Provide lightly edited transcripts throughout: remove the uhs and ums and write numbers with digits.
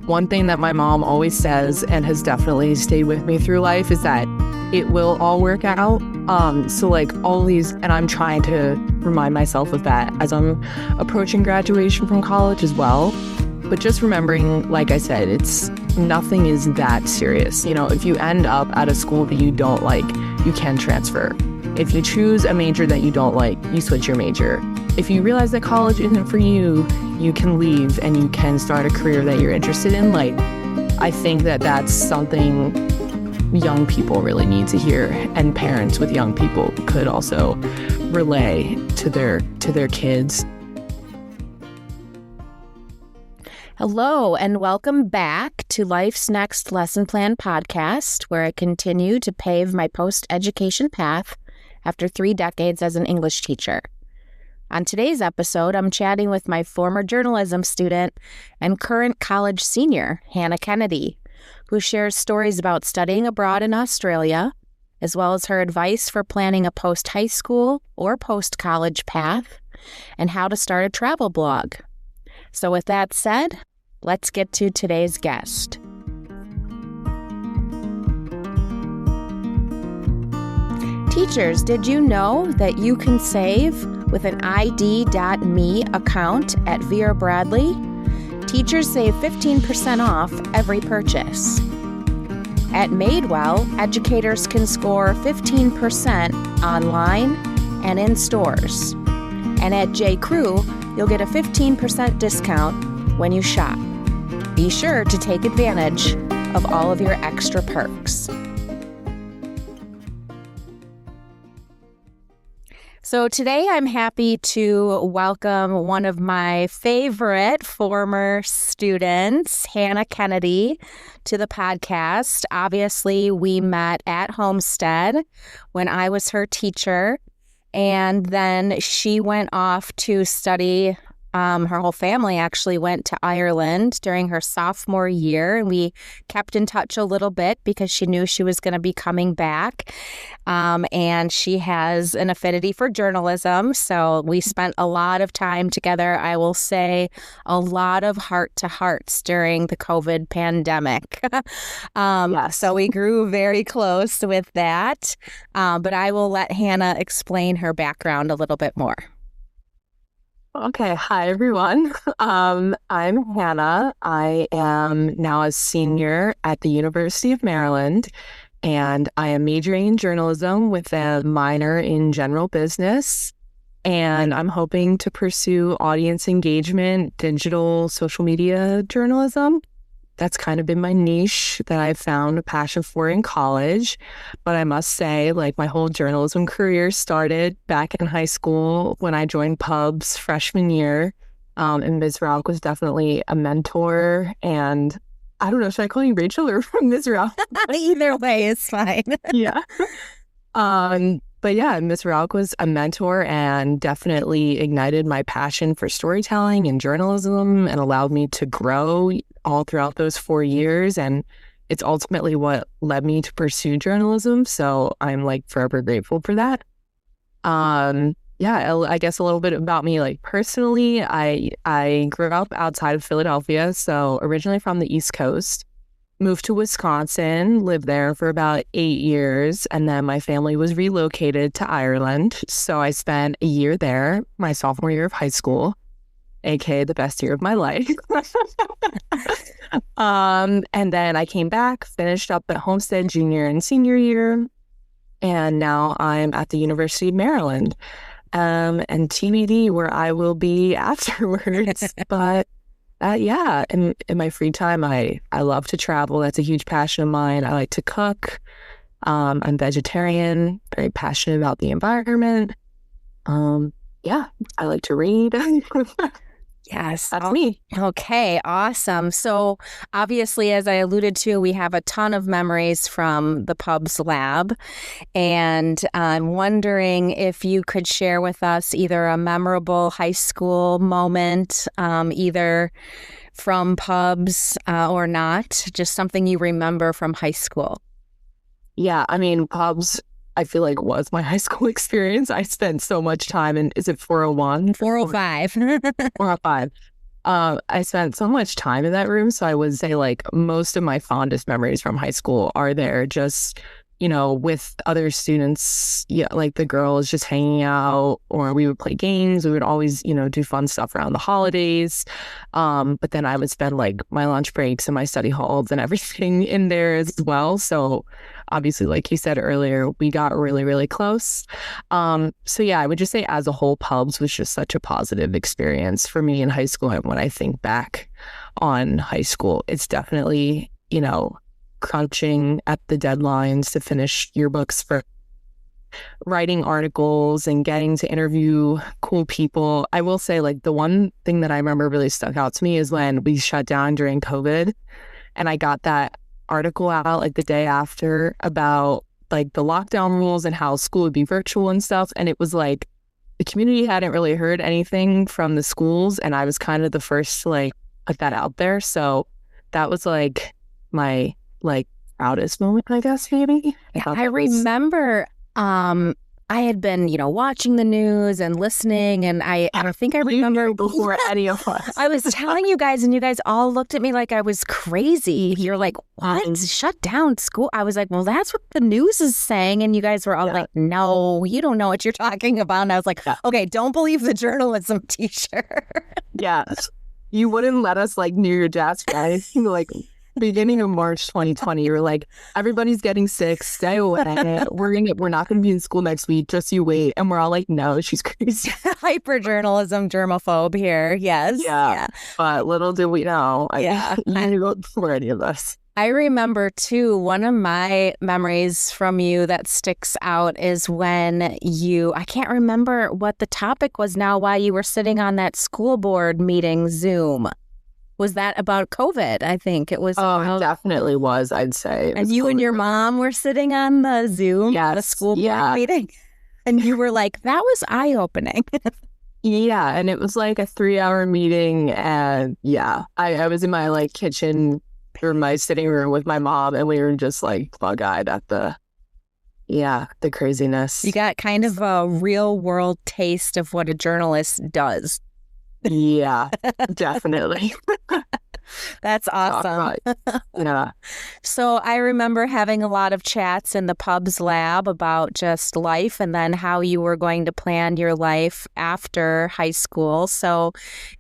one thing that my mom always says and has definitely stayed with me through life is that it will all work out. So like all these, and I'm trying to remind myself of that as I'm approaching graduation from college as well. But just remembering, like I said, nothing is that serious. You know, if you end up at a school that you don't like, you can transfer. If you choose a major that you don't like, you switch your major. If you realize that college isn't for you, you can leave and you can start a career that you're interested in. Like, I think that that's something young people really need to hear, and parents with young people could also relay to their kids. Hello, and welcome back to Life's Next Lesson Plan podcast, where I continue to pave my post-education path after 3 decades as an English teacher. On today's episode, I'm chatting with my former journalism student and current college senior, Hannah Kennedy, who shares stories about studying abroad in Australia, as well as her advice for planning a post-high school or post-college path, and how to start a travel blog. So with that said, let's get to today's guest. Teachers, did you know that you can save with an ID.me account at Vera Bradley? Teachers save 15% off every purchase. At Madewell, educators can score 15% online and in stores. And at J.Crew, you'll get a 15% discount when you shop. Be sure to take advantage of all of your extra perks. So today I'm happy to welcome one of my favorite former students, Hannah Kennedy, to the podcast. Obviously, we met at Homestead when I was her teacher, and then she went off to study. Her whole family actually went to Ireland during her sophomore year, and we kept in touch a little bit because she knew she was going to be coming back. And she has an affinity for journalism, so we spent a lot of time together. I will say a lot of heart-to-hearts during the COVID pandemic. Yes. So we grew very close with that. But I will let Hannah explain her background a little bit more. Okay. Hi, everyone. I'm Hannah. I am now a senior at the University of Maryland, and I am majoring in journalism with a minor in general business. And I'm hoping to pursue audience engagement, digital, social media journalism. That's kind of been my niche that I've found a passion for in college. But I must say, like, my whole journalism career started back in high school when I joined pubs freshman year. And Ms. Rauch was definitely a mentor. And I don't know, should I call you Rachel or Ms. Rauch? Either way is fine. Yeah. But yeah, Ms. Rauch was a mentor and definitely ignited my passion for storytelling and journalism and allowed me to grow all throughout those 4 years. And it's ultimately what led me to pursue journalism. So I'm like forever grateful for that. Yeah, I guess a little bit about me, like personally, I grew up outside of Philadelphia. So originally from the East Coast. Moved to Wisconsin, lived there for about 8 years, and then my family was relocated to Ireland. So I spent a year there, my sophomore year of high school, aka the best year of my life. And then I came back, finished up at Homestead junior and senior year, and now I'm at the University of Maryland. And TBD where I will be afterwards, but yeah, in my free time, I love to travel. That's a huge passion of mine. I like to cook. I'm vegetarian, very passionate about the environment. Yeah, I like to read. Yes. That's me. Okay, awesome. So obviously, as I alluded to, we have a ton of memories from the pubs lab. And I'm wondering if you could share with us either a memorable high school moment, either from pubs or not, just something you remember from high school. Yeah, I mean, pubs, I feel like was my high school experience. I spent so much time in, is it 401? 405. 405. I spent so much time in that room. So I would say like most of my fondest memories from high school are there, just, with other students, yeah, like the girls just hanging out, or we would play games. We would always, do fun stuff around the holidays. But then I would spend like my lunch breaks and my study halls and everything in there as well. So obviously, like you said earlier, we got really, really close. So yeah, I would just say as a whole, pubs was just such a positive experience for me in high school. And when I think back on high school, it's definitely, crunching at the deadlines to finish yearbooks for writing articles and getting to interview cool people. I will say, like, the one thing that I remember really stuck out to me is when we shut down during COVID and I got that article out like the day after about like the lockdown rules and how school would be virtual and stuff. And it was like the community hadn't really heard anything from the schools, and I was kind of the first to like put that out there. So that was like my like proudest moment, I guess, maybe. I remember I had been, watching the news and listening, and I think I remember before any of us. I was telling you guys, and you guys all looked at me like I was crazy. You're like, what? Shut down school? I was like, well, that's what the news is saying. And you guys were all like, no, you don't know what you're talking about. And I was like, okay, don't believe the journalism teacher. Yes. You wouldn't let us like near your desk, guys. Like beginning of March 2020, you were like, everybody's getting sick, stay away. We're not gonna be in school next week, just you wait. And we're all like, no, she's crazy. Hyperjournalism germaphobe here. Yes. Yeah. But little did we know. I didn't go for any of us. I remember too, one of my memories from you that sticks out is when I can't remember what the topic was now, while you were sitting on that school board meeting Zoom. Was that about COVID? I think it was. Oh, it definitely was, I'd say. And you and your mom were sitting on the Zoom, the school board meeting. And you were like, that was eye-opening. Yeah, and it was like a 3-hour meeting. And I was in my like kitchen or my sitting room with my mom, and we were just like bug-eyed at the craziness. You got kind of a real-world taste of what a journalist does. Yeah, definitely. That's awesome. Yeah. So I remember having a lot of chats in the pubs lab about just life, and then how you were going to plan your life after high school. So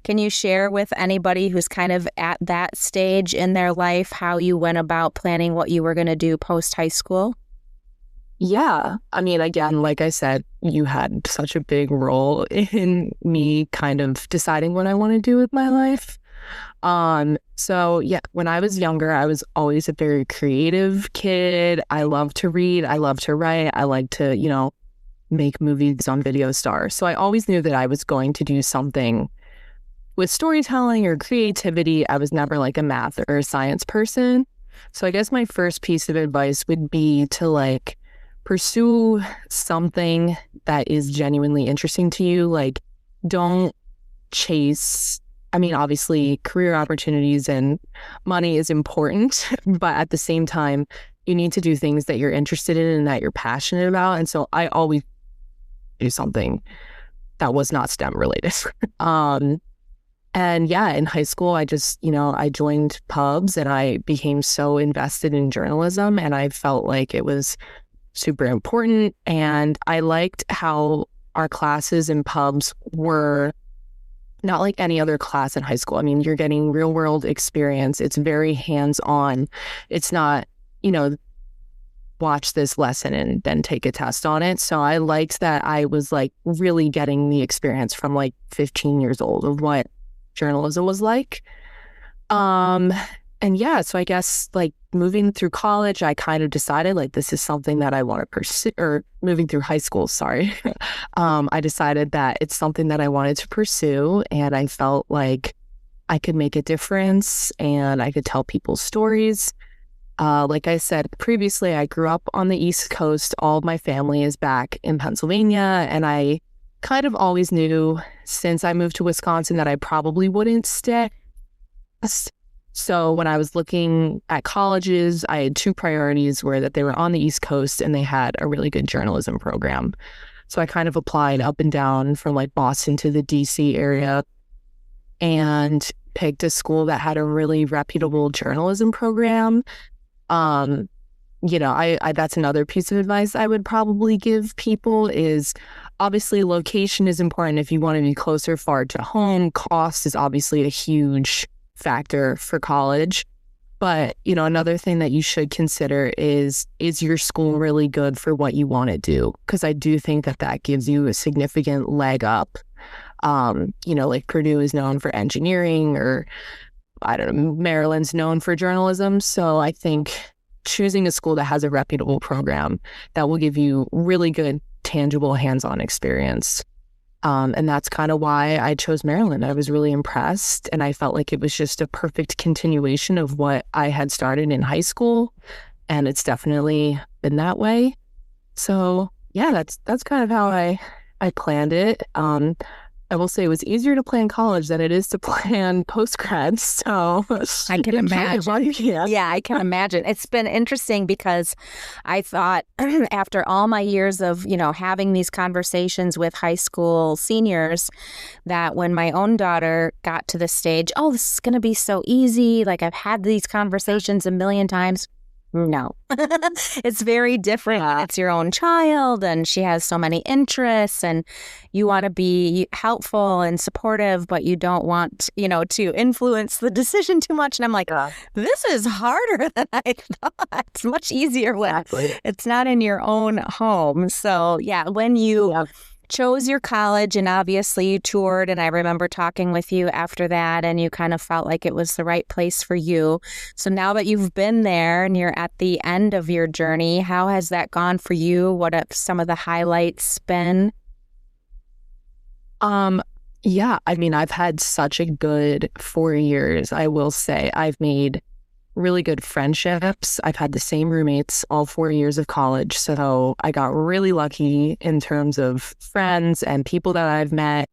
can you share with anybody who's kind of at that stage in their life how you went about planning what you were going to do post high school? Yeah. I mean, again, like I said, you had such a big role in me kind of deciding what I want to do with my life. So yeah, when I was younger, I was always a very creative kid. I love to read. I love to write. I like to, make movies on Video Star. So I always knew that I was going to do something with storytelling or creativity. I was never like a math or a science person. So I guess my first piece of advice would be to like pursue something that is genuinely interesting to you. Like, don't chase. I mean, obviously, career opportunities and money is important, but at the same time, you need to do things that you're interested in and that you're passionate about. And so I always do something that was not STEM related. And yeah, in high school, I just, I joined pubs and I became so invested in journalism, and I felt like it was super important. And I liked how our classes in pubs were not like any other class in high school. I mean, you're getting real world experience. It's very hands-on. It's not, watch this lesson and then take a test on it. So I liked that I was like really getting the experience from like 15 years old of what journalism was like. And yeah, so I guess like moving through college, I kind of decided like this is something that I want to pursue, or moving through high school, sorry. I decided that it's something that I wanted to pursue, and I felt like I could make a difference and I could tell people stories. Like I said previously, I grew up on the East Coast. All of my family is back in Pennsylvania, and I kind of always knew since I moved to Wisconsin that I probably wouldn't stay. So when I was looking at colleges, I had two priorities, were that they were on the East Coast and they had a really good journalism program. So I kind of applied up and down from like Boston to the DC area. and picked a school that had a really reputable journalism program. I that's another piece of advice I would probably give people is obviously location is important if you want to be closer far to home. Cost is obviously a huge factor for college. But, another thing that you should consider is your school really good for what you want to do? Because I do think that gives you a significant leg up. Like Purdue is known for engineering, or I don't know, Maryland's known for journalism. So I think choosing a school that has a reputable program that will give you really good, tangible, hands-on experience. And that's kind of why I chose Maryland. I was really impressed, and I felt like it was just a perfect continuation of what I had started in high school, and it's definitely been that way. So yeah, that's kind of how I planned it. I will say it was easier to plan college than it is to plan post-grad. So I can imagine. Yeah. Yeah, I can imagine. It's been interesting because I thought after all my years of, having these conversations with high school seniors, that when my own daughter got to the stage, oh, this is going to be so easy. Like I've had these conversations a million times. No, it's very different. It's your own child, and she has so many interests, and you want to be helpful and supportive, but you don't want, to influence the decision too much. And I'm like, this is harder than I thought. It's much easier when it's not in your own home. So yeah, when you chose your college, and obviously you toured, and I remember talking with you after that, and you kind of felt like it was the right place for you. So now that you've been there and you're at the end of your journey, how has that gone for you? What have some of the highlights been? Yeah, I've had such a good 4 years. I will say I've made really good friendships. I've had the same roommates all 4 years of college. So I got really lucky in terms of friends and people that I've met.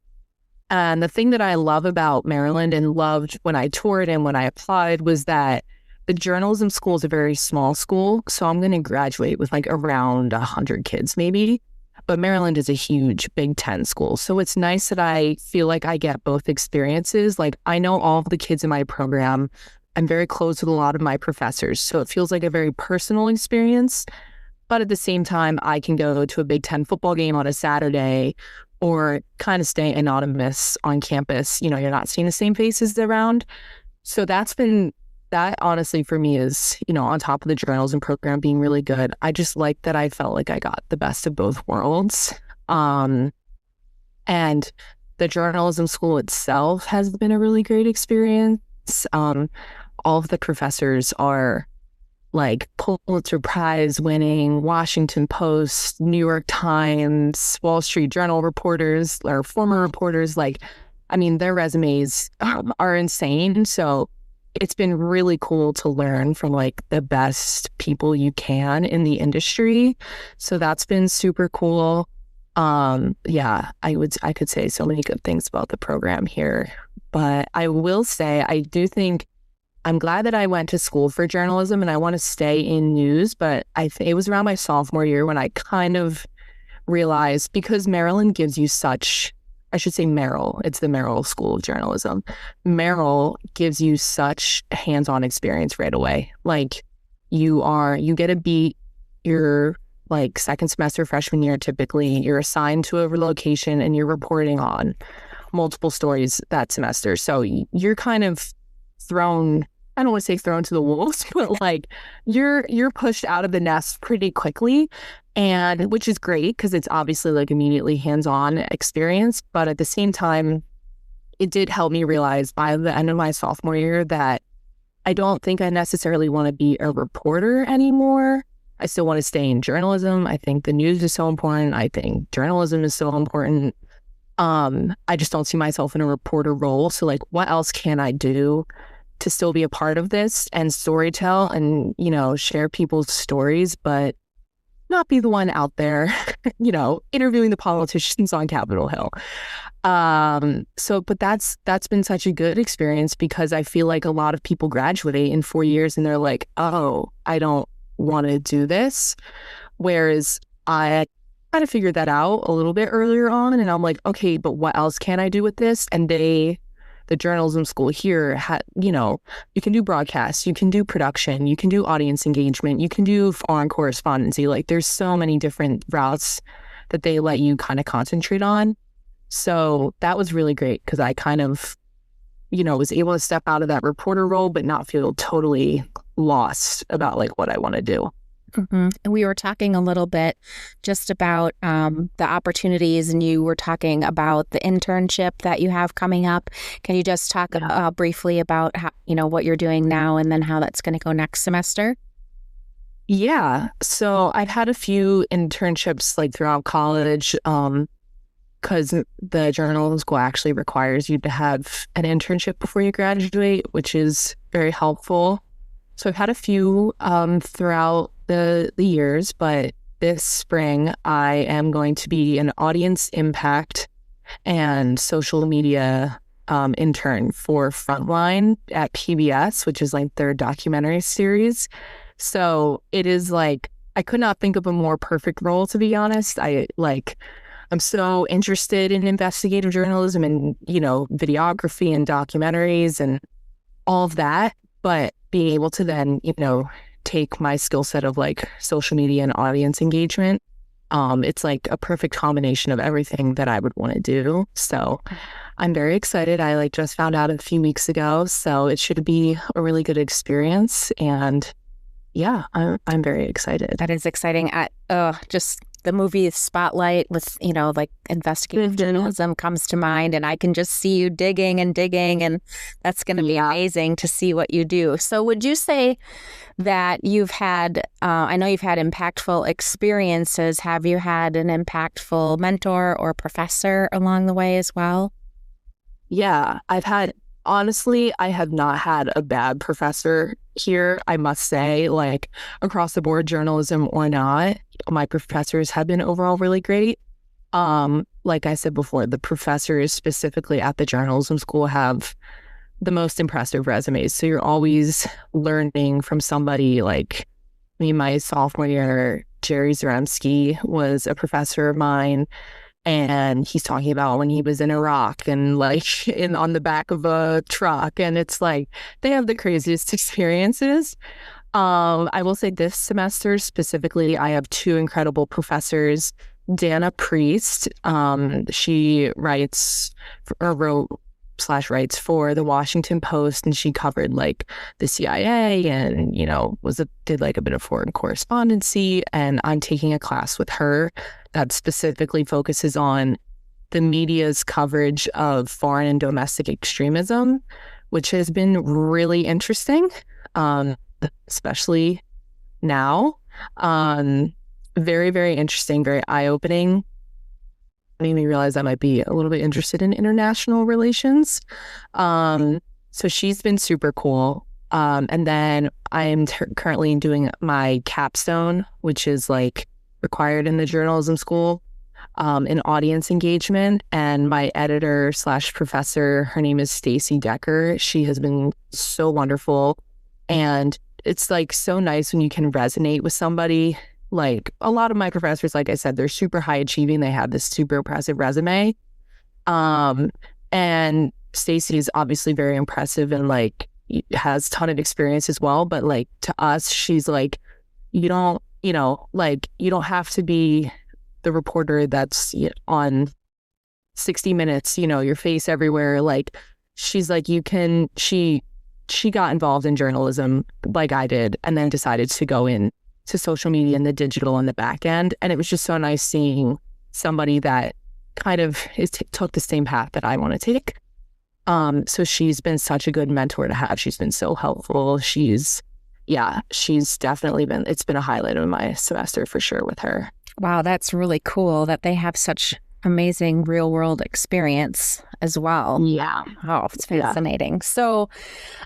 And the thing that I love about Maryland and loved when I toured and when I applied was that the journalism school is a very small school. So I'm going to graduate with like around 100 kids maybe. But Maryland is a huge Big Ten school. So it's nice that I feel like I get both experiences. Like I know all of the kids in my program. I'm very close with a lot of my professors, so it feels like a very personal experience. But at the same time, I can go to a Big Ten football game on a Saturday or kind of stay anonymous on campus. You're not seeing the same faces around. So that honestly for me is, on top of the journalism program being really good. I just like that I felt like I got the best of both worlds. And the journalism school itself has been a really great experience. All of the professors are like Pulitzer Prize winning, Washington Post, New York Times, Wall Street Journal reporters or former reporters. Their resumes are insane. So it's been really cool to learn from like the best people you can in the industry. So that's been super cool. Yeah, I could say so many good things about the program here. But I will say, I do think I'm glad that I went to school for journalism and I want to stay in news. But it was around my sophomore year when I kind of realized, because Maryland gives you Merrill, it's the Merrill School of Journalism. Merrill gives you such hands-on experience right away. Like you get a beat your like second semester freshman year, typically you're assigned to a location and you're reporting on multiple stories that semester. So you're kind of thrown, I don't want to say thrown to the wolves, but like you're pushed out of the nest pretty quickly, and which is great because it's obviously like immediately hands-on experience. But at the same time, it did help me realize by the end of my sophomore year that I don't think I necessarily want to be a reporter anymore. I still want to stay in journalism. I think the news is so important. I think journalism is so important. I just don't see myself in a reporter role. So like, what else can I do to still be a part of this and storytell and, share people's stories, but not be the one out there, interviewing the politicians on Capitol Hill. But that's been such a good experience because I feel like a lot of people graduate in 4 years and they're like, oh, I don't want to do this. Whereas I kind of figured that out a little bit earlier on, and I'm like, okay, but what else can I do with this? And the the journalism school here had, you can do broadcasts, you can do production, you can do audience engagement, you can do foreign correspondency. Like there's so many different routes that they let you kind of concentrate on. So that was really great because I kind of, was able to step out of that reporter role, but not feel totally lost about like what I want to do. Mm-hmm. And we were talking a little bit just about the opportunities, and you were talking about the internship that you have coming up. Can you just talk briefly about how, what you're doing now and then how that's going to go next semester? Yeah. So I've had a few internships like throughout college because the journalism school actually requires you to have an internship before you graduate, which is very helpful. So I've had a few throughout the years, but this spring I am going to be an audience impact and social media intern for Frontline at PBS, which is like their documentary series. So it is like, I could not think of a more perfect role, to be honest. I'm so interested in investigative journalism and, videography and documentaries and all of that. But being able to then, take my skill set of like social media and audience engagement, it's like a perfect combination of everything that I would want to do. So I'm very excited. I just found out a few weeks ago, so it should be a really good experience. And yeah, I'm very excited. That is exciting. Just the movie Spotlight with, investigative journalism comes to mind, and I can just see you digging, and that's going to be amazing to see what you do. So would you say that you've had, I know you've had impactful experiences. Have you had an impactful mentor or professor along the way as well? Yeah, honestly, I have not had a bad professor here, I must say, like across the board, journalism or not. My professors have been overall really great. Like I said before, the professors specifically at the journalism school have the most impressive resumes. So you're always learning from somebody. Like my sophomore year, Jerry Zaremski was a professor of mine. And he's talking about when he was in Iraq and on the back of a truck. And it's like, they have the craziest experiences. I will say this semester specifically, I have two incredible professors. Dana Priest, she writes for the Washington Post, and she covered like the CIA and, did like a bit of foreign correspondency. And I'm taking a class with her that specifically focuses on the media's coverage of foreign and domestic extremism, which has been really interesting, especially now. Very, very interesting, very eye-opening. Made me realize I might be a little bit interested in international relations. So she's been super cool. And then I'm currently doing my capstone, which is like required in the journalism school, in audience engagement. And my editor / professor, her name is Stacy Decker. She has been so wonderful. And it's like so nice when you can resonate with somebody. Like a lot of my professors, like I said, they're super high achieving. They have this super impressive resume. And Stacy is obviously very impressive and like has a ton of experience as well. But like to us, she's like, you don't have to be the reporter that's on 60 Minutes, your face everywhere. Like she's like, she got involved in journalism like I did, and then decided to go in to social media and the digital on the back end. And it was just so nice seeing somebody that kind of took the same path that I want to take. So she's been such a good mentor to have. She's been so helpful. She's definitely it's been a highlight of my semester for sure with her. Wow, that's really cool that they have such amazing real world experience as well. Yeah. Oh, it's fascinating. Yeah. So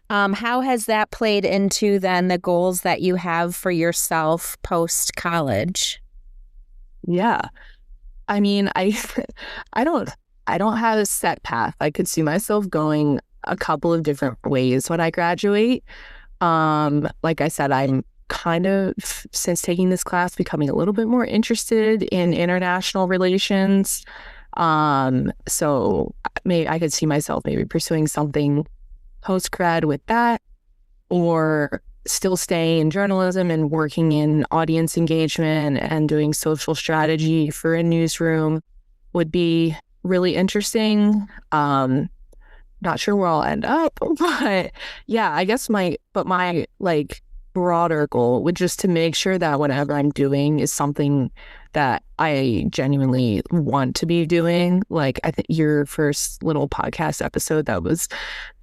how has that played into then the goals that you have for yourself post college? Yeah. I mean, I don't have a set path. I could see myself going a couple of different ways when I graduate. Like I said, I'm kind of, since taking this class, becoming a little bit more interested in international relations. So maybe I could see myself maybe pursuing something post-grad with that, or still staying in journalism and working in audience engagement and doing social strategy for a newsroom would be really interesting. Not sure where I'll end up, but yeah, I guess my like broader goal would just to make sure that whatever I'm doing is something that I genuinely want to be doing. Like, I think your first little podcast episode, that was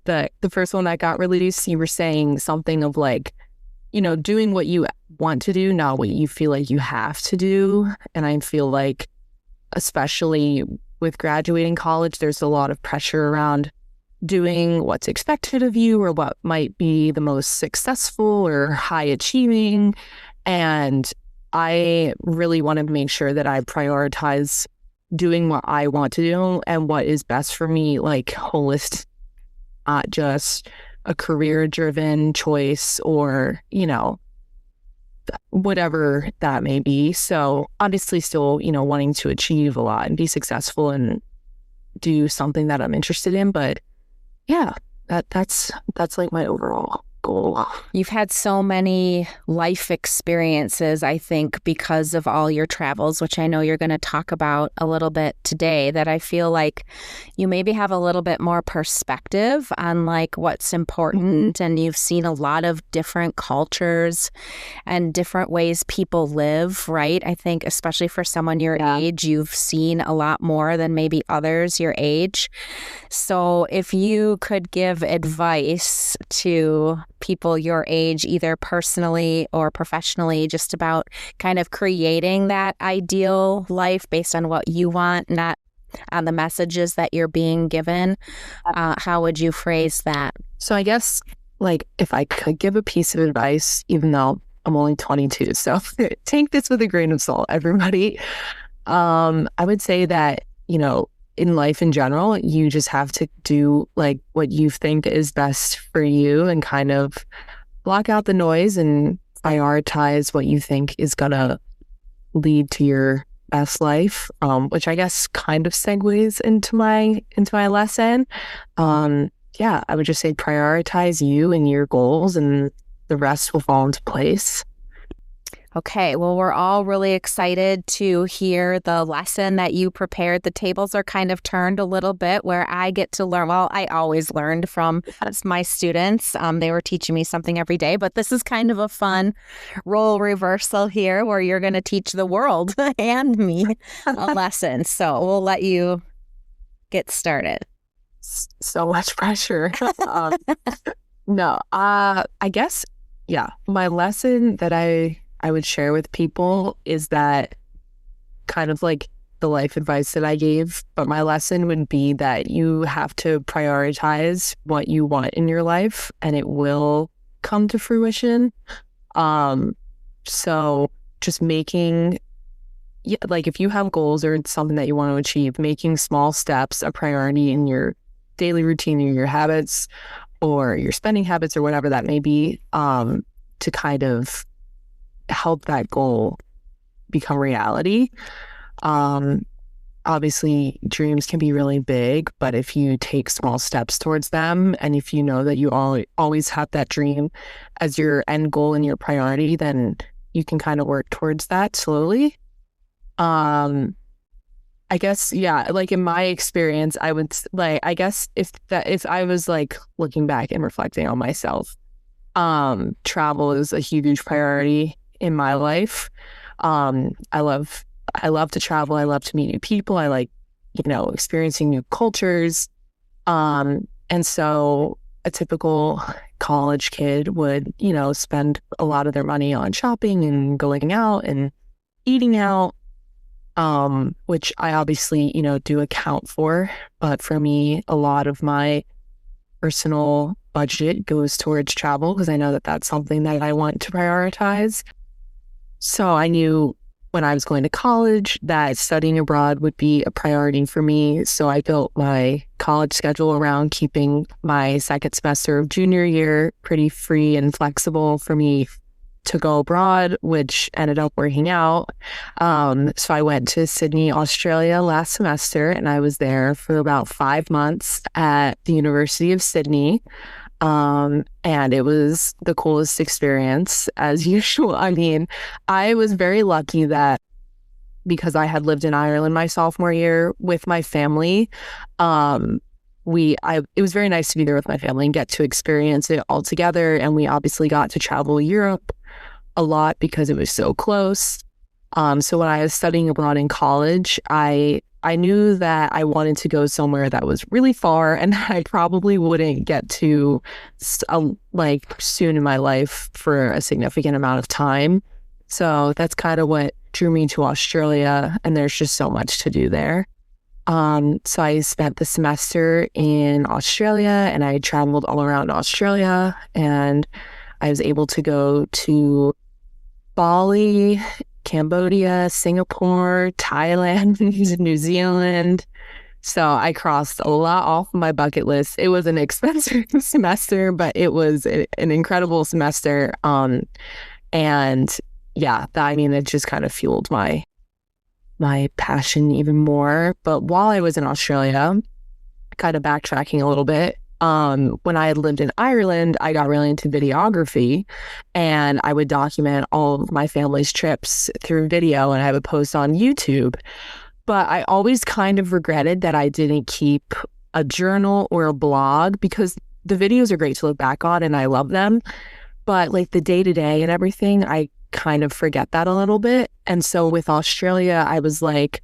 the first one that got released, you were saying something of like, doing what you want to do, not what you feel like you have to do. And I feel like, especially with graduating college, there's a lot of pressure around doing what's expected of you or what might be the most successful or high achieving. And I really want to make sure that I prioritize doing what I want to do and what is best for me, like holistic, not just a career-driven choice or, whatever that may be. So obviously still, wanting to achieve a lot and be successful and do something that I'm interested in. But yeah, that's like my overall goal. You've had so many life experiences, I think, because of all your travels, which I know you're going to talk about a little bit today, that I feel like you maybe have a little bit more perspective on like what's important. And you've seen a lot of different cultures and different ways people live, right? I think especially for someone your age, you've seen a lot more than maybe others your age. So if you could give advice to people your age, either personally or professionally, just about kind of creating that ideal life based on what you want, not on the messages that you're being given, how would you phrase that? So I guess, like, if I could give a piece of advice, even though I'm only 22, so take this with a grain of salt, everybody. I would say that, in life in general, you just have to do like what you think is best for you and kind of block out the noise and prioritize what you think is gonna lead to your best life, which I guess kind of segues into my lesson. Yeah, I would just say prioritize you and your goals, and the rest will fall into place. Okay, well, we're all really excited to hear the lesson that you prepared. The tables are kind of turned a little bit where I get to learn. Well, I always learned from my students. They were teaching me something every day, but this is kind of a fun role reversal here where you're going to teach the world and me a lesson. So we'll let you get started. So much pressure. No, I guess, yeah, my lesson that I would share with people is that kind of like the life advice that I gave, but my lesson would be that you have to prioritize what you want in your life and it will come to fruition. So just making, like if you have goals or it's something that you want to achieve, making small steps a priority in your daily routine or your habits or your spending habits or whatever that may be, to kind of help that goal become reality. Obviously, dreams can be really big, but if you take small steps towards them, and if you know that you always have that dream as your end goal and your priority, then you can kind of work towards that slowly. I guess, yeah, like in my experience, I would like, I guess if I was like looking back and reflecting on myself, travel is a huge priority in my life. I love to travel. I love to meet new people. I like, experiencing new cultures. And so a typical college kid would, spend a lot of their money on shopping and going out and eating out, which I obviously, do account for. But for me, a lot of my personal budget goes towards travel because I know that that's something that I want to prioritize. So I knew when I was going to college that studying abroad would be a priority for me. So I built my college schedule around keeping my second semester of junior year pretty free and flexible for me to go abroad, which ended up working out. So I went to Sydney, Australia last semester, and I was there for about 5 months at the University of Sydney. And it was the coolest experience as usual. I mean, I was very lucky that because I had lived in Ireland my sophomore year with my family, it was very nice to be there with my family and get to experience it all together. And we obviously got to travel Europe a lot because it was so close. So when I was studying abroad in college, I knew that I wanted to go somewhere that was really far and I probably wouldn't get to like soon in my life for a significant amount of time. So that's kind of what drew me to Australia, and there's just so much to do there. So I spent the semester in Australia and I traveled all around Australia, and I was able to go to Bali, Cambodia, Singapore, Thailand, New Zealand. So I crossed a lot off my bucket list. It was an expensive semester, but it was an incredible semester. And yeah, it just kind of fueled my passion even more. But while I was in Australia, kind of backtracking a little bit, when I had lived in Ireland, I got really into videography, and I would document all of my family's trips through video, and I would post on YouTube. But I always kind of regretted that I didn't keep a journal or a blog, because the videos are great to look back on and I love them. But like the day-to-day and everything, I kind of forget that a little bit. And so with Australia, I was like,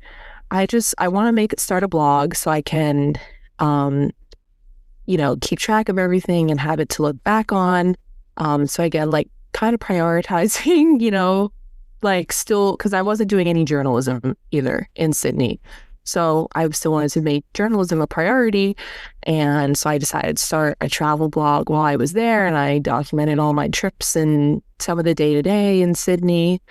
I want to start a blog so I can, keep track of everything and have it to look back on. So again, like kind of prioritizing, like still, because I wasn't doing any journalism either in Sydney. So I still wanted to make journalism a priority. And so I decided to start a travel blog while I was there, and I documented all my trips and some of the day-to-day in Sydney,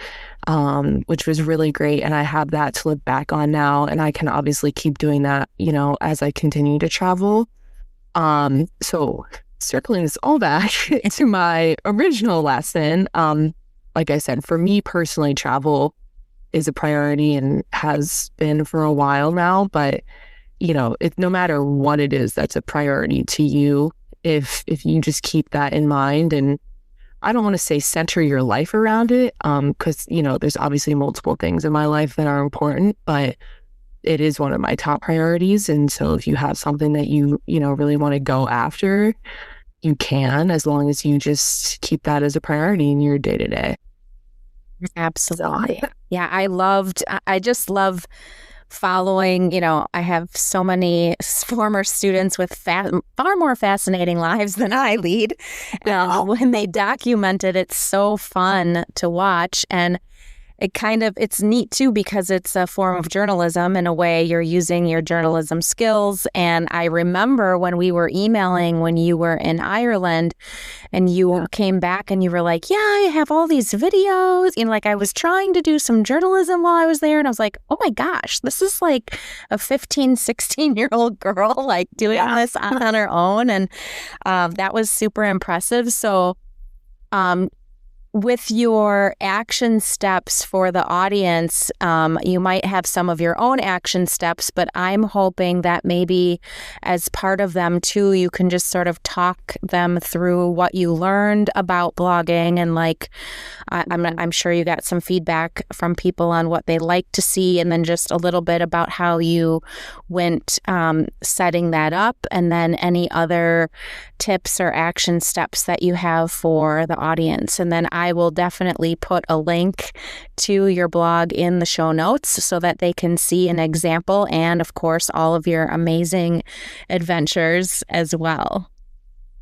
which was really great. And I have that to look back on now, and I can obviously keep doing that, as I continue to travel. So circling this all back to my original lesson, like I said, for me personally, travel is a priority and has been for a while now. But, no matter what it is that's a priority to you, if you just keep that in mind, and I don't want to say center your life around it, because, there's obviously multiple things in my life that are important, but it is one of my top priorities. And so if you have something that you really want to go after, you can, as long as you just keep that as a priority in your day-to-day. Absolutely. Yeah, I just love following, I have so many former students with far more fascinating lives than I lead. And when they document it, it's so fun to watch. And it's neat too, because it's a form of journalism. In a way, you're using your journalism skills. And I remember when we were emailing when you were in Ireland, and you came back and you were like, yeah, I have all these videos. Like I was trying to do some journalism while I was there. And I was like, oh my gosh, this is like a 15, 16-year-old girl, like doing this on her own. And that was super impressive. So, with your action steps for the audience, you might have some of your own action steps, but I'm hoping that maybe as part of them too, you can just sort of talk them through what you learned about blogging. And like, I'm sure you got some feedback from people on what they like to see, and then just a little bit about how you went setting that up, and then any other tips or action steps that you have for the audience. And then I will definitely put a link to your blog in the show notes so that they can see an example, and of course all of your amazing adventures as well.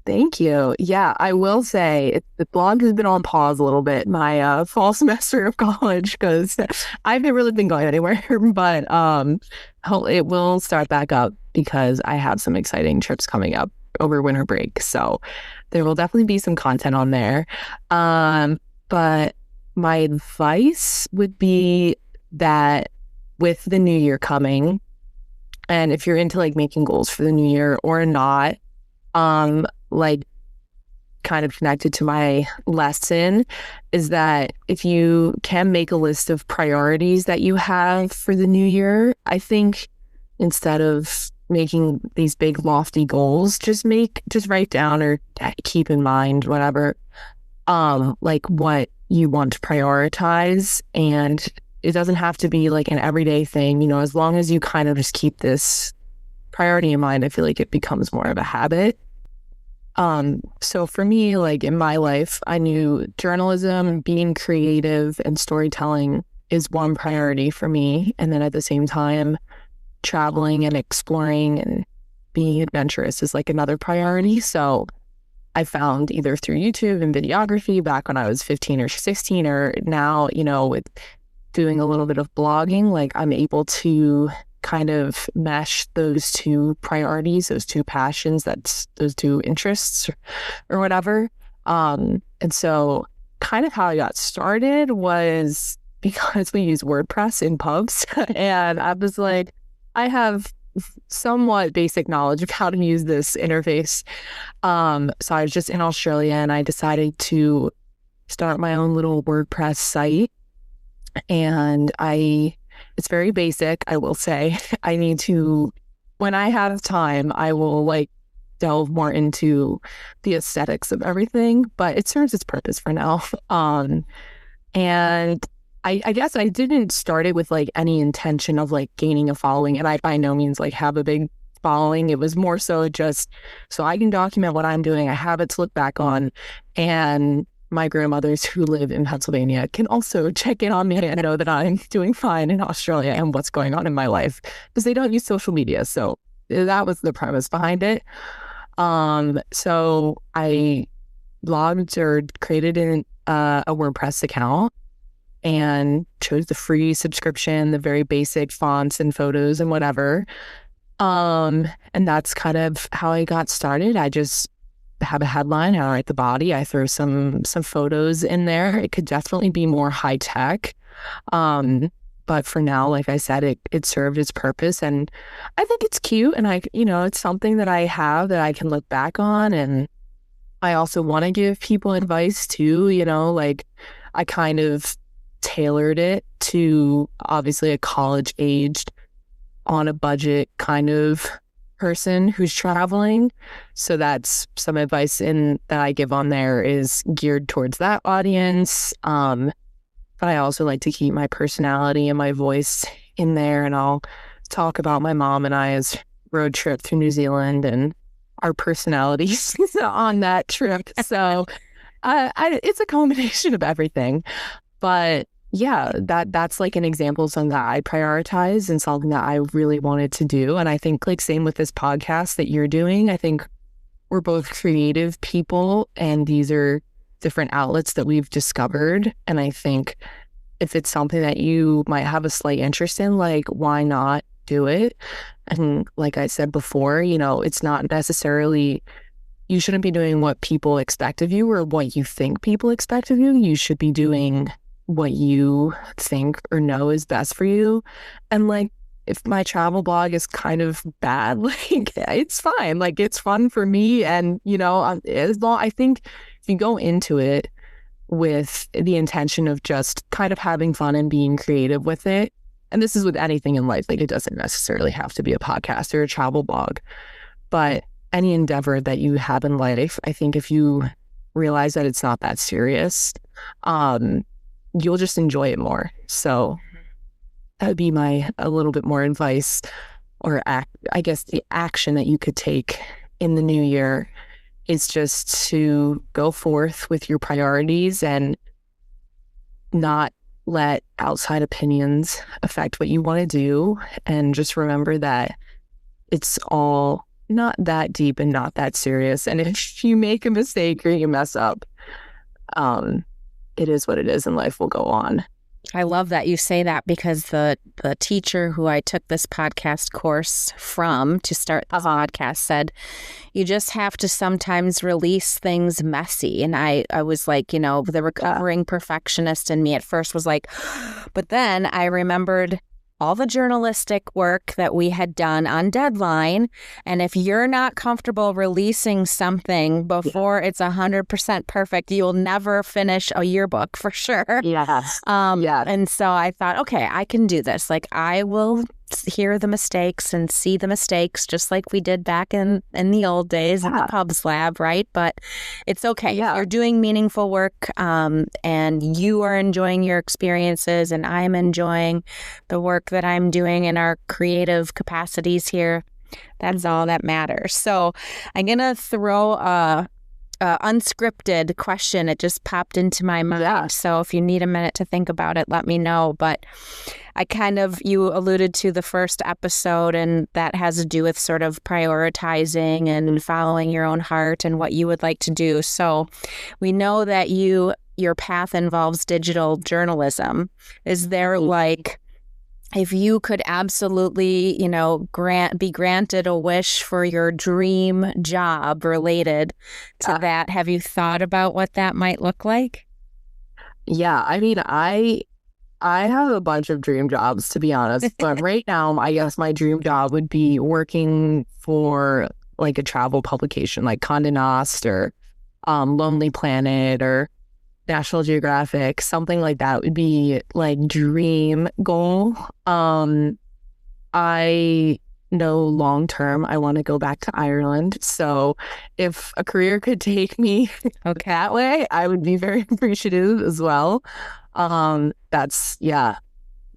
Thank you. Yeah, I will say the blog has been on pause a little bit my fall semester of college, because I haven't really been going anywhere, but it will start back up because I have some exciting trips coming up over winter break. So there will definitely be some content on there. But my advice would be that with the new year coming, and if you're into like making goals for the new year or not, like kind of connected to my lesson is that if you can make a list of priorities that you have for the new year, I think instead of making these big lofty goals, just write down or keep in mind whatever, like what you want to prioritize. And it doesn't have to be like an everyday thing, you know, as long as you kind of just keep this priority in mind, I feel like it becomes more of a habit. So for me, like in my life, I knew journalism, being creative and storytelling is one priority for me. And then at the same time, traveling and exploring and being adventurous is like another priority. So I found either through YouTube and videography back when I was 15 or 16, or now, you know, with doing a little bit of blogging, like I'm able to kind of mesh those two priorities, those two passions, those two interests or whatever. And so kind of how I got started was because we use WordPress in pubs. And I was like, I have somewhat basic knowledge of how to use this interface. So I was just in Australia and I decided to start my own little WordPress site. And it's very basic, I will say. I need to, when I have time, I will like delve more into the aesthetics of everything, but it serves its purpose for now. And I guess I didn't start it with like any intention of like gaining a following, and I by no means like have a big following. It was more so just so I can document what I'm doing. I have it to look back on, and my grandmothers who live in Pennsylvania can also check in on me and know that I'm doing fine in Australia and what's going on in my life, because they don't use social media. So that was the premise behind it. So I blogged or created a WordPress account and chose the free subscription, the very basic fonts and photos and whatever. And that's kind of how I got started. I just have a headline, I write the body, I throw some photos in there. It could definitely be more high tech. But for now, like I said, it served its purpose, and I think it's cute, and it's something that I have that I can look back on. And I also want to give people advice too, like I kind of tailored it to obviously a college-aged, on a budget kind of person who's traveling. So that's some advice that I give on there is geared towards that audience. But I also like to keep my personality and my voice in there, and I'll talk about my mom and I's road trip through New Zealand and our personalities on that trip. So it's a combination of everything. But yeah, that's like an example of something that I prioritize and something that I really wanted to do. And I think like same with this podcast that you're doing, I think we're both creative people and these are different outlets that we've discovered. And I think if it's something that you might have a slight interest in, like why not do it? And like I said before, it's not necessarily, you shouldn't be doing what people expect of you or what you think people expect of you. You should be doing what you think or know is best for you. And like, if my travel blog is kind of bad, like it's fine. Like it's fun for me. And, I think if you go into it with the intention of just kind of having fun and being creative with it, and this is with anything in life, like it doesn't necessarily have to be a podcast or a travel blog, but any endeavor that you have in life, I think if you realize that it's not that serious, you'll just enjoy it more. So that would be a little bit more advice, or I guess the action that you could take in the new year is just to go forth with your priorities and not let outside opinions affect what you want to do. And just remember that it's all not that deep and not that serious. And if you make a mistake or you mess up, it is what it is and life will go on. I love that you say that, because the teacher who I took this podcast course from to start the podcast said, you just have to sometimes release things messy. And I was like, the recovering perfectionist in me at first was like, but then I remembered all the journalistic work that we had done on deadline. And if you're not comfortable releasing something before it's 100% perfect, you'll never finish a yearbook for sure. Yes. And so I thought, okay, I can do this. Like, I will hear the mistakes and see the mistakes just like we did back in the old days in the pubs lab, right? But it's okay. Yeah. You're doing meaningful work and you are enjoying your experiences and I'm enjoying the work that I'm doing in our creative capacities here. That's all that matters. So I'm going to throw a unscripted question. It just popped into my mind. Yeah. So if you need a minute to think about it, let me know. But you alluded to the first episode, and that has to do with sort of prioritizing and following your own heart and what you would like to do. So we know that your path involves digital journalism. Is there if you could absolutely, be granted a wish for your dream job related to that, have you thought about what that might look like? Yeah, I mean, I have a bunch of dream jobs, to be honest, but right now, I guess my dream job would be working for like a travel publication like Condé Nast or Lonely Planet or National Geographic, something like that would be like dream goal. I know long term I want to go back to Ireland. So if a career could take me that way, I would be very appreciative as well. That's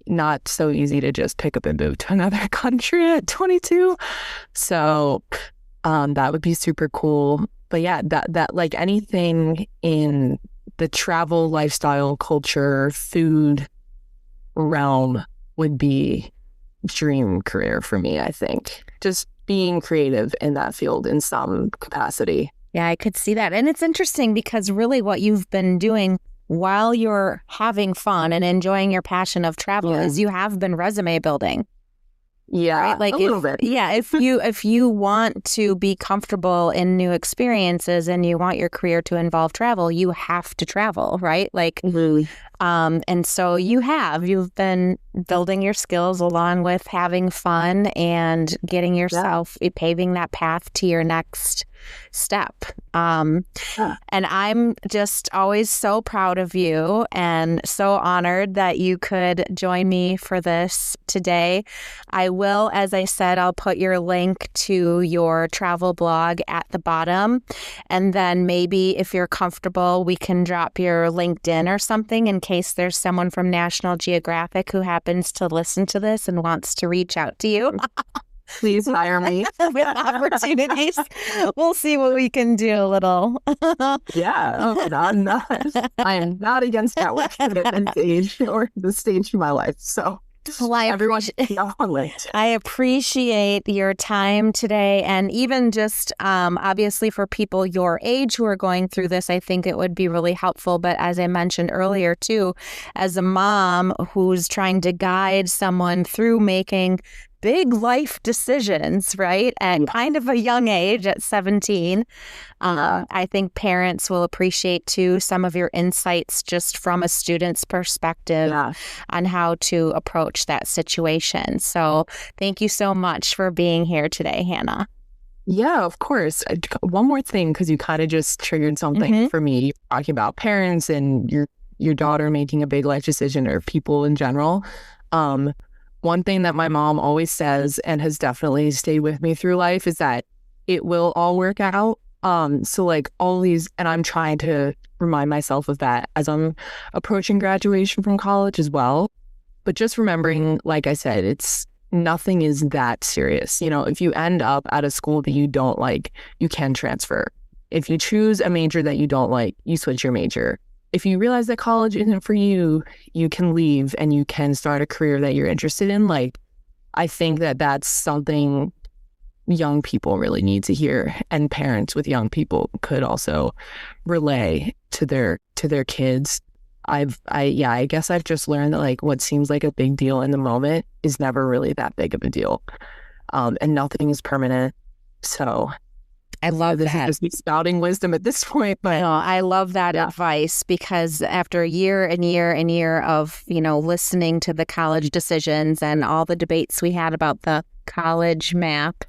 not so easy to just pick up and move to another country at 22. So that would be super cool. But yeah, that like anything in the travel, lifestyle, culture, food realm would be dream career for me, I think. Just being creative in that field in some capacity. Yeah, I could see that. And it's interesting because really what you've been doing while you're having fun and enjoying your passion of travel is you have been resume building. Yeah, right? Like a little bit. Yeah, if you want to be comfortable in new experiences and you want your career to involve travel, you have to travel, right? Like, and so you've been building your skills along with having fun and getting yourself paving that path to your next step. And I'm just always so proud of you and so honored that you could join me for this today. I will, as I said, I'll put your link to your travel blog at the bottom. And then maybe if you're comfortable, we can drop your LinkedIn or something in case there's someone from National Geographic who happens to listen to this and wants to reach out to you. Please hire me. With opportunities. We'll see what we can do a little. Yeah. I am not against networking at this age or the stage of my life. So everyone I appreciate your time today. And even just obviously for people your age who are going through this, I think it would be really helpful. But as I mentioned earlier, too, as a mom who's trying to guide someone through making big life decisions, right? At kind of a young age, at 17. I think parents will appreciate, too, some of your insights just from a student's perspective on how to approach that situation. So thank you so much for being here today, Hannah. Yeah, of course. One more thing, because you kind of just triggered something for me. You're talking about parents and your daughter making a big life decision, or people in general. One thing that my mom always says and has definitely stayed with me through life is that it will all work out. So like all these, and I'm trying to remind myself of that as I'm approaching graduation from college as well. But just remembering, like I said, nothing is that serious. If you end up at a school that you don't like, you can transfer. If you choose a major that you don't like, you switch your major. If you realize that college isn't for you, you can leave and you can start a career that you're interested in. Like, I think that that's something young people really need to hear, and parents with young people could also relay to their kids. I guess I've just learned that like what seems like a big deal in the moment is never really that big of a deal, and nothing is permanent. So I love that. Just be spouting wisdom at this point, but I love that advice, because after a year and year and year of, listening to the college decisions and all the debates we had about the college map,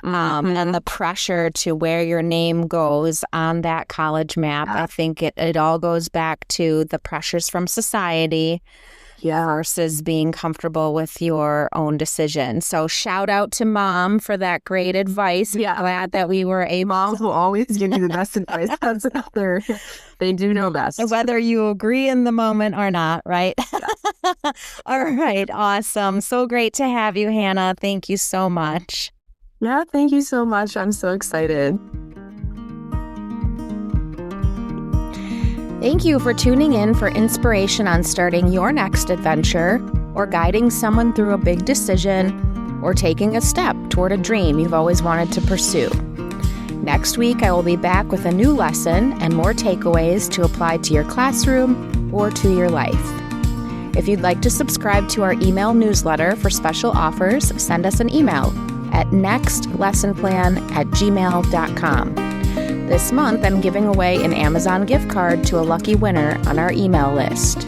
and the pressure to where your name goes on that college map, I think it all goes back to the pressures from society versus being comfortable with your own decision. So shout out to Mom for that great advice. Yeah. Glad that we were able. Moms will always give you the best advice. That's another. They do know best. Whether you agree in the moment or not, right? Yeah. All right. Awesome. So great to have you, Hannah. Thank you so much. Yeah, thank you so much. I'm so excited. Thank you for tuning in for inspiration on starting your next adventure, or guiding someone through a big decision, or taking a step toward a dream you've always wanted to pursue. Next week, I will be back with a new lesson and more takeaways to apply to your classroom or to your life. If you'd like to subscribe to our email newsletter for special offers, send us an email at nextlessonplan@gmail.com. This month, I'm giving away an Amazon gift card to a lucky winner on our email list.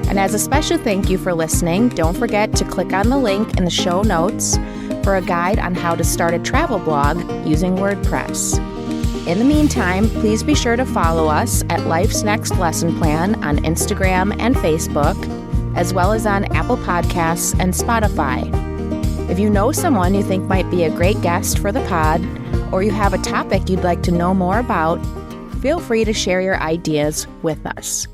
And as a special thank you for listening, don't forget to click on the link in the show notes for a guide on how to start a travel blog using WordPress. In the meantime, please be sure to follow us at Life's Next Lesson Plan on Instagram and Facebook, as well as on Apple Podcasts and Spotify. If you know someone you think might be a great guest for the pod, or you have a topic you'd like to know more about, feel free to share your ideas with us.